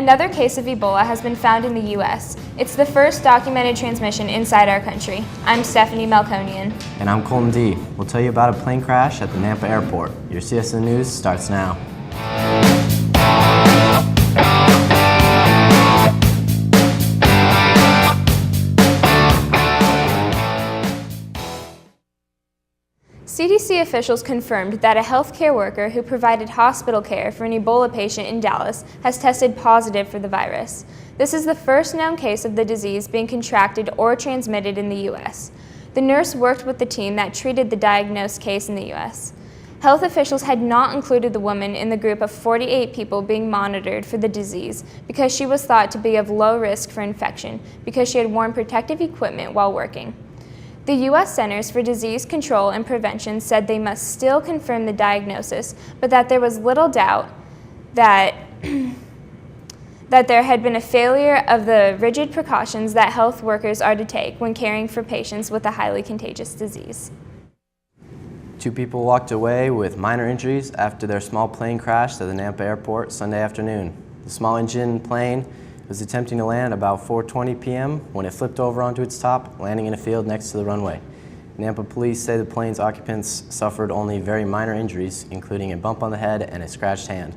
Another case of Ebola has been found in the U.S. It's the first documented transmission inside our country. I'm Stephanie Melkonian. And I'm Colton D. We'll tell you about a plane crash at the Nampa Airport. Your CSN News starts now. CDC officials confirmed that a healthcare worker who provided hospital care for an Ebola patient in Dallas has tested positive for the virus. This is the first known case of the disease being contracted or transmitted in the U.S. The nurse worked with the team that treated the diagnosed case in the U.S. Health officials had not included the woman in the group of 48 people being monitored for the disease because she was thought to be of low risk for infection because she had worn protective equipment while working. The U.S. Centers for Disease Control and Prevention said they must still confirm the diagnosis, but that there was little doubt that, that there had been a failure of the rigid precautions that health workers are to take when caring for patients with a highly contagious disease. 2 people walked away with minor injuries after their small plane crashed at the Nampa Airport Sunday afternoon. The small engine plane was attempting to land about 4:20 p.m. when it flipped over onto its top, landing in a field next to the runway. Nampa police say the plane's occupants suffered only very minor injuries, including a bump on the head and a scratched hand.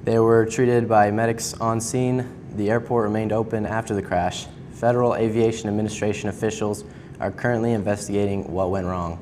They were treated by medics on scene. The airport remained open after the crash. Federal Aviation Administration officials are currently investigating what went wrong.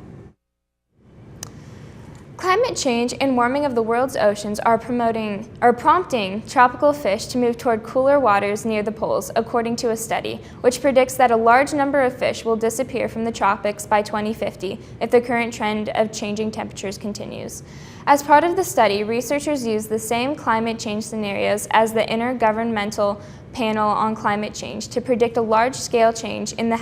Climate change and warming of the world's oceans are prompting tropical fish to move toward cooler waters near the poles, according to a study, which predicts that a large number of fish will disappear from the tropics by 2050 if the current trend of changing temperatures continues. As part of the study, researchers used the same climate change scenarios as the Intergovernmental Panel on Climate Change to predict a large-scale change in the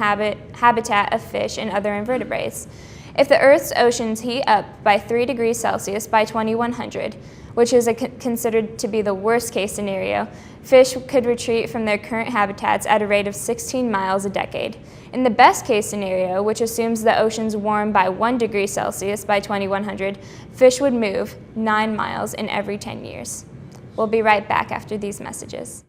habitat of fish and other invertebrates. If the Earth's oceans heat up by 3 degrees Celsius by 2100, which is considered to be the worst-case scenario, fish could retreat from their current habitats at a rate of 16 miles a decade. In the best-case scenario, which assumes the oceans warm by 1 degree Celsius by 2100, fish would move 9 miles in every 10 years. We'll be right back after these messages.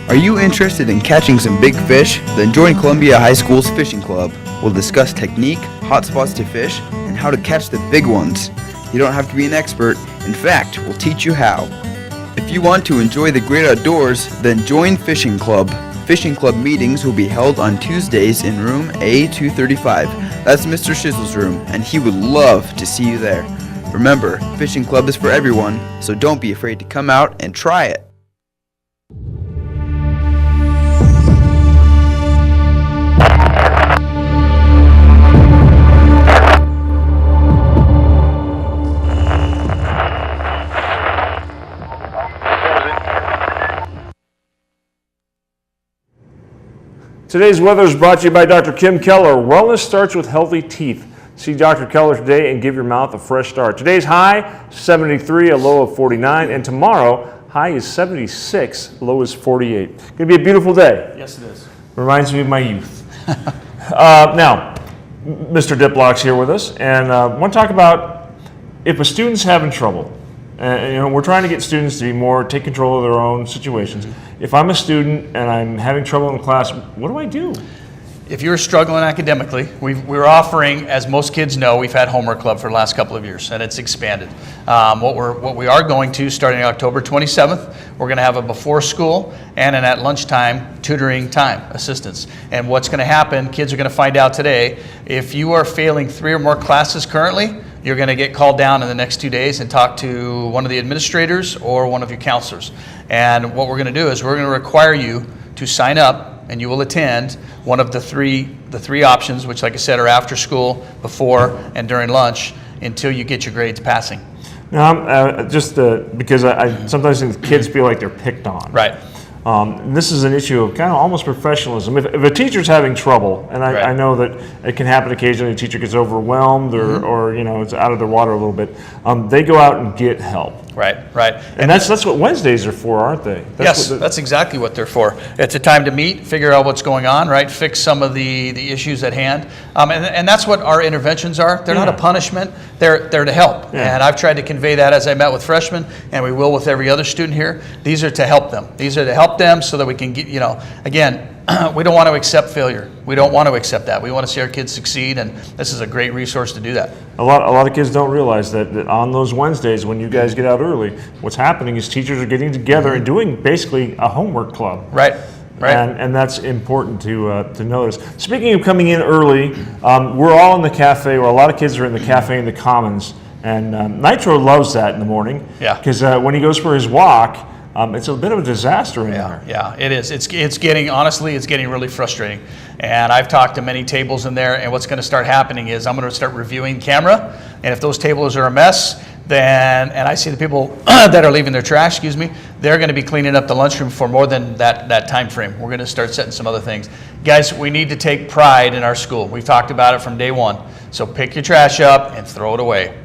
Are you interested in catching some big fish? Then join Columbia High School's Fishing Club. We'll discuss technique, hot spots to fish, and how to catch the big ones. You don't have to be an expert. In fact, we'll teach you how. If you want to enjoy the great outdoors, then join Fishing Club. Fishing Club meetings will be held on Tuesdays in room A235. That's Mr. Shizzle's room, and he would love to see you there. Remember, Fishing Club is for everyone, so don't be afraid to come out and try it. Today's weather is brought to you by Dr. Kim Keller. Wellness starts with healthy teeth. See Dr. Keller today and give your mouth a fresh start. Today's high, 73, a low of 49, and tomorrow, high is 76, low is 48. Going to be a beautiful day. Yes, it is. Reminds me of my youth. Now, Mr. Diplock's here with us, and I want to talk about if a student's having trouble. We're trying to get students to take control of their own situations. If I'm a student and I'm having trouble in class, what do I do? If you're struggling academically, we're offering, as most kids know, we've had Homework Club for the last couple of years, and it's expanded. What we are going to, starting October 27th, we're going to have a before school and an at lunchtime tutoring time assistance. And what's going to happen, kids are going to find out today, if you are failing 3 or more classes currently, you're going to get called down in the next 2 days and talk to one of the administrators or one of your counselors. And what we're going to do is we're going to require you to sign up, and you will attend one of the three options, which, like I said, are after school, before, and during lunch, until you get your grades passing. Now, because I sometimes think kids feel like they're picked on. Right. This is an issue of kind of almost professionalism. If a teacher's having trouble, and I know that it can happen occasionally, a teacher gets overwhelmed or it's out of their water a little bit, they go out and get help. Right, right. And that's what Wednesdays are for, aren't they? Yes, that's exactly what they're for. It's a time to meet, figure out what's going on, right? Fix some of the issues at hand. And that's what our interventions are. They're not a punishment, they're to help. Yeah. And I've tried to convey that as I met with freshmen, and we will with every other student here. These are to help them. These are to help them so that we can get, again, we don't want to accept failure. We don't want to accept that. We want to see our kids succeed, and this is a great resource to do that. A lot of kids don't realize that on those Wednesdays when you guys get out early, what's happening is teachers are getting together and doing basically a homework club. Right. Right. And that's important to notice. Speaking of coming in early, we're all in the cafe, or a lot of kids are in the cafe in the Commons, and Nitro loves that in the morning. Yeah. Because when he goes for his walk, it's a bit of a disaster in there. Yeah, it is. It's getting, honestly, it's getting really frustrating. And I've talked to many tables in there, and what's going to start happening is I'm going to start reviewing camera, and if those tables are a mess, then, and I see the people that are leaving their trash, they're going to be cleaning up the lunchroom for more than that time frame. We're going to start setting some other things. Guys, we need to take pride in our school. We've talked about it from day one. So pick your trash up and throw it away.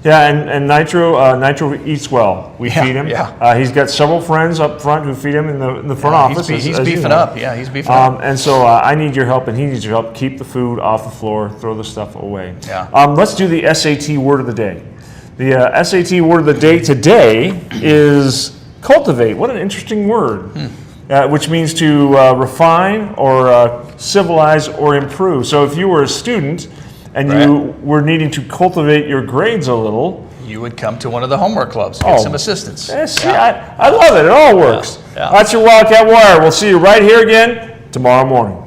Yeah, and Nitro eats well. We feed him. Yeah. He's got several friends up front who feed him in the front office. He's beefing up. Yeah, he's beefing up. And so I need your help, and he needs your help. Keep the food off the floor. Throw the stuff away. Yeah. Let's do the SAT word of the day. The SAT word of the day today is cultivate. What an interesting word. Which means to refine or civilize or improve. So if you were a student and you were needing to cultivate your grades a little, you would come to one of the homework clubs, get some assistance. See, I love it. It all works. Yeah. That's your Wildcat Wire. We'll see you right here again tomorrow morning.